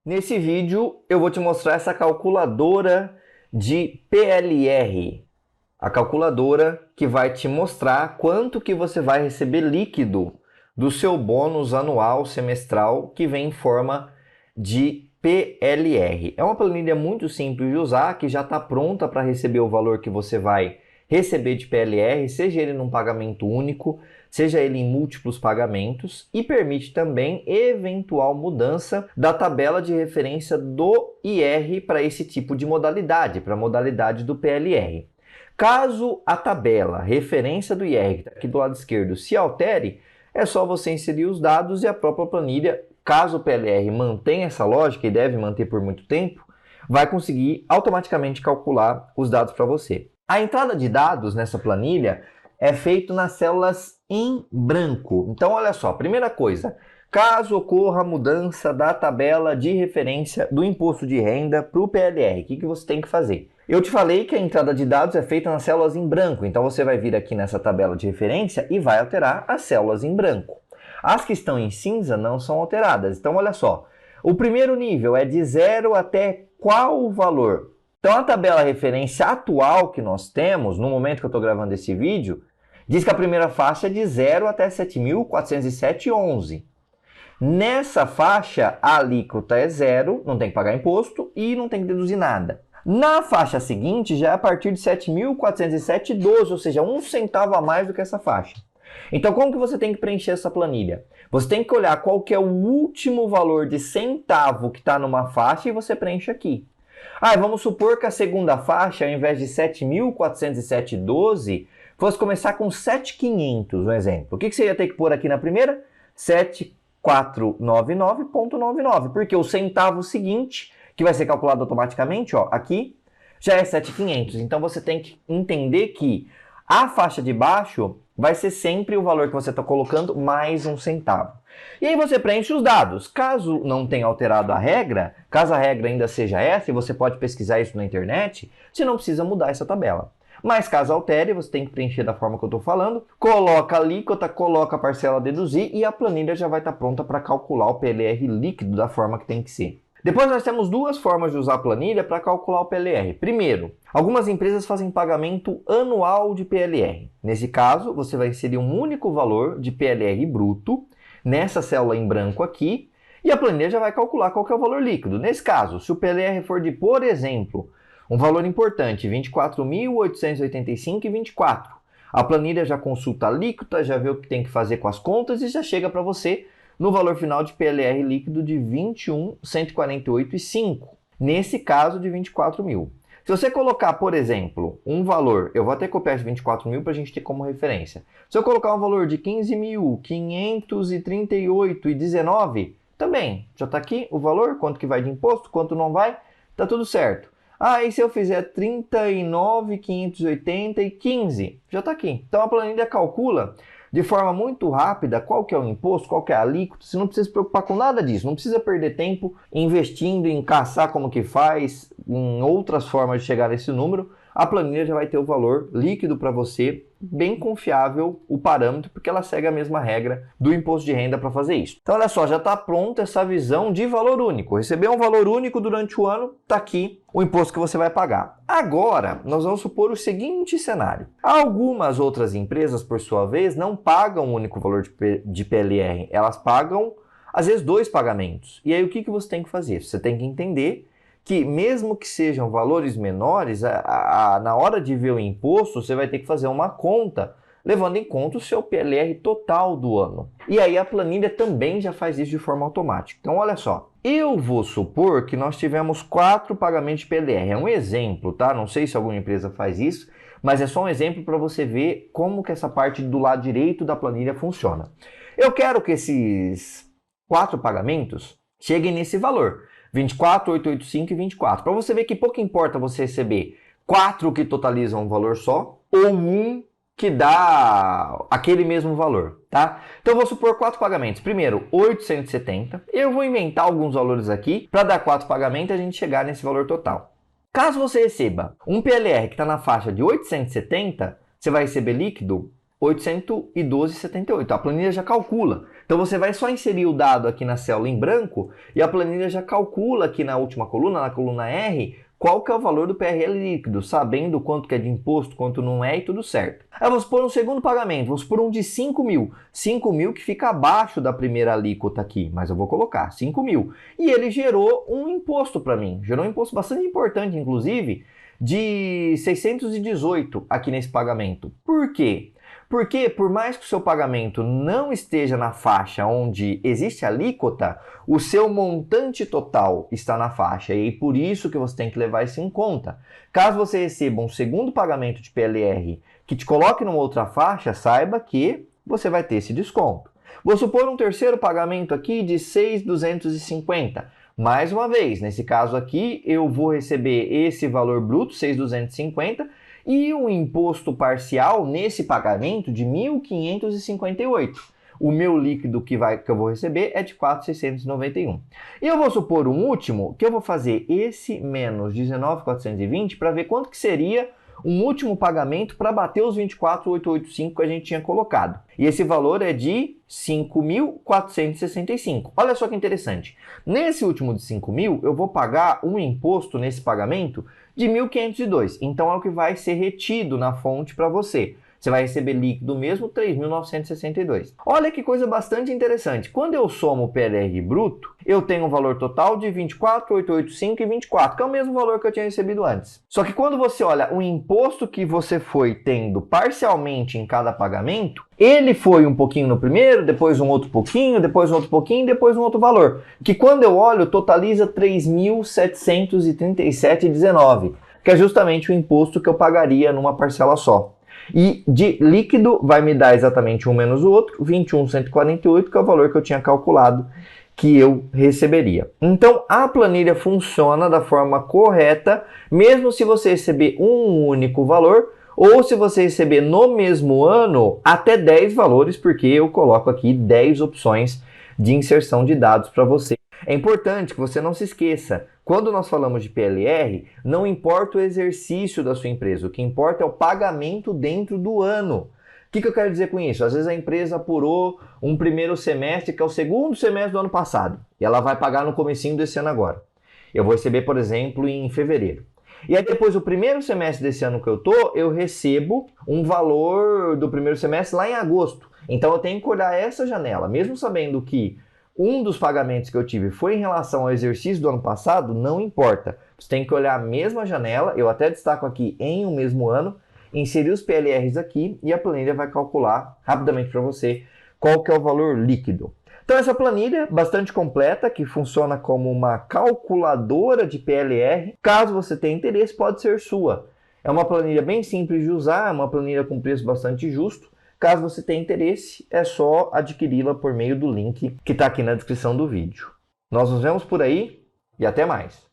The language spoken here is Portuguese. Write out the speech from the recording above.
Nesse vídeo eu vou te mostrar essa calculadora de PLR, a calculadora que vai te mostrar quanto que você vai receber líquido do seu bônus anual semestral que vem em forma de PLR. É uma planilha muito simples de usar, que já está pronta para receber o valor que você vai receber de PLR, seja ele num pagamento único, seja ele em múltiplos pagamentos, e permite também eventual mudança da tabela de referência do IR para esse tipo de modalidade, para a modalidade do PLR. Caso a tabela referência do IR, que está aqui do lado esquerdo, se altere, é só você inserir os dados e a própria planilha, caso o PLR mantenha essa lógica, e deve manter por muito tempo, vai conseguir automaticamente calcular os dados para você. A entrada de dados nessa planilha é feita nas células em branco. Então, olha só, primeira coisa, caso ocorra mudança da tabela de referência do imposto de renda para o PLR, o que você tem que fazer? Eu te falei que a entrada de dados é feita nas células em branco, então você vai vir aqui nessa tabela de referência e vai alterar as células em branco. As que estão em cinza não são alteradas, então olha só, o primeiro nível é de 0 até qual valor? Então a tabela referência atual que nós temos, no momento que eu estou gravando esse vídeo, diz que a primeira faixa é de 0 até 7.407,11. Nessa faixa, a alíquota é 0, não tem que pagar imposto e não tem que deduzir nada. Na faixa seguinte, já é a partir de 7.407,12, ou seja, 1 centavo a mais do que essa faixa. Então, como que você tem que preencher essa planilha? Você tem que olhar qual que é o último valor de centavo que está numa faixa e você preenche aqui. Vamos supor que a segunda faixa, ao invés de 7.407,12, fosse começar com 7.500, um exemplo. O que você ia ter que pôr aqui na primeira? 7.499,99, porque o centavo seguinte, que vai ser calculado automaticamente, ó, aqui, já é 7.500. Então você tem que entender que a faixa de baixo vai ser sempre o valor que você está colocando mais 1 centavo. E aí você preenche os dados. Caso não tenha alterado a regra, caso a regra ainda seja essa, e você pode pesquisar isso na internet, você não precisa mudar essa tabela. Mas caso altere, você tem que preencher da forma que eu estou falando, coloca a alíquota, coloca a parcela a deduzir e a planilha já vai estar pronta para calcular o PLR líquido da forma que tem que ser. Depois nós temos duas formas de usar a planilha para calcular o PLR. Primeiro, algumas empresas fazem pagamento anual de PLR. Nesse caso, você vai inserir um único valor de PLR bruto nessa célula em branco aqui e a planilha já vai calcular qual que é o valor líquido. Nesse caso, se o PLR for de, por exemplo, um valor importante, 24.885,24, a planilha já consulta a alíquota, já vê o que tem que fazer com as contas e já chega para você no valor final de PLR líquido de 21.148,5, nesse caso de 24 mil. Se você colocar, por exemplo, um valor, eu vou até copiar esse 24 mil para a gente ter como referência. Se eu colocar um valor de 15.538,19, também, já está aqui o valor, quanto que vai de imposto, quanto não vai, está tudo certo. E se eu fizer 39.580,15, já está aqui. Então a planilha calcula de forma muito rápida qual que é o imposto, qual que é a alíquota. Você não precisa se preocupar com nada disso, não precisa perder tempo investindo em caçar como que faz, em outras formas de chegar nesse número. A planilha já vai ter o valor líquido para você, bem confiável o parâmetro, porque ela segue a mesma regra do imposto de renda para fazer isso. Então olha só, já está pronta essa visão de valor único. Receber um valor único durante o ano, está aqui o imposto que você vai pagar. Agora, nós vamos supor o seguinte cenário. Algumas outras empresas, por sua vez, não pagam um único valor de PLR. Elas pagam, às vezes, 2 pagamentos. E aí o que você tem que fazer? Você tem que entender que mesmo que sejam valores menores, na hora de ver o imposto, você vai ter que fazer uma conta, levando em conta o seu PLR total do ano. E aí a planilha também já faz isso de forma automática. Então olha só, eu vou supor que nós tivemos 4 pagamentos de PLR. É um exemplo, tá? Não sei se alguma empresa faz isso, mas é só um exemplo para você ver como que essa parte do lado direito da planilha funciona. Eu quero que esses 4 pagamentos cheguem nesse valor. 24.885 e 24. Para você ver que pouco importa você receber 4 que totalizam um valor só ou um que dá aquele mesmo valor, tá? Então eu vou supor 4 pagamentos. Primeiro, 870. Eu vou inventar alguns valores aqui para dar 4 pagamentos e a gente chegar nesse valor total. Caso você receba um PLR que está na faixa de 870, você vai receber líquido 812,78. A planilha já calcula. Então você vai só inserir o dado aqui na célula em branco e a planilha já calcula aqui na última coluna, na coluna R, qual que é o valor do PRL líquido, sabendo quanto que é de imposto, quanto não é e tudo certo. Aí vamos supor um segundo pagamento, vamos supor um de 5 mil. 5 mil que fica abaixo da primeira alíquota aqui, mas eu vou colocar 5 mil. E ele gerou um imposto para mim, gerou um imposto bastante importante, inclusive, de 618 aqui nesse pagamento. Por quê? Porque, por mais que o seu pagamento não esteja na faixa onde existe alíquota, o seu montante total está na faixa e por isso que você tem que levar isso em conta. Caso você receba um segundo pagamento de PLR que te coloque numa outra faixa, saiba que você vai ter esse desconto. Vou supor um terceiro pagamento aqui de 6.250. Mais uma vez, nesse caso aqui, eu vou receber esse valor bruto, 6.250, e um imposto parcial nesse pagamento de 1.558. O meu líquido que eu vou receber é de 4.691. E eu vou supor um último, que eu vou fazer esse menos 19.420 para ver quanto que seria um último pagamento para bater os 24.885 que a gente tinha colocado. E esse valor é de 5.465. Olha só que interessante. Nesse último de 5 mil, eu vou pagar um imposto nesse pagamento de 1.502. Então é o que vai ser retido na fonte para você. Você vai receber líquido mesmo 3.962. Olha que coisa bastante interessante. Quando eu somo o PLR bruto, eu tenho um valor total de 24.885 e 24, que é o mesmo valor que eu tinha recebido antes. Só que quando você olha o imposto que você foi tendo parcialmente em cada pagamento, ele foi um pouquinho no primeiro, depois um outro pouquinho, depois um outro pouquinho, depois um outro valor. Que quando eu olho, totaliza 3.737,19, que é justamente o imposto que eu pagaria numa parcela só. E de líquido vai me dar exatamente um menos o outro, 21.148, que é o valor que eu tinha calculado que eu receberia. Então a planilha funciona da forma correta, mesmo se você receber um único valor, ou se você receber no mesmo ano até 10 valores, porque eu coloco aqui 10 opções de inserção de dados para você. É importante que você não se esqueça, quando nós falamos de PLR, não importa o exercício da sua empresa, o que importa é o pagamento dentro do ano. O que eu quero dizer com isso? Às vezes a empresa apurou um primeiro semestre, que é o segundo semestre do ano passado, e ela vai pagar no comecinho desse ano agora. Eu vou receber, por exemplo, em fevereiro. E aí depois do primeiro semestre desse ano que eu recebo um valor do primeiro semestre lá em agosto. Então eu tenho que olhar essa janela, mesmo sabendo que um dos pagamentos que eu tive foi em relação ao exercício do ano passado, não importa. Você tem que olhar a mesma janela, eu até destaco aqui em um mesmo ano, inserir os PLRs aqui e a planilha vai calcular rapidamente para você qual que é o valor líquido. Então essa planilha bastante completa, que funciona como uma calculadora de PLR, caso você tenha interesse, pode ser sua. É uma planilha bem simples de usar, é uma planilha com preço bastante justo. Caso você tenha interesse, é só adquiri-la por meio do link que está aqui na descrição do vídeo. Nós nos vemos por aí e até mais!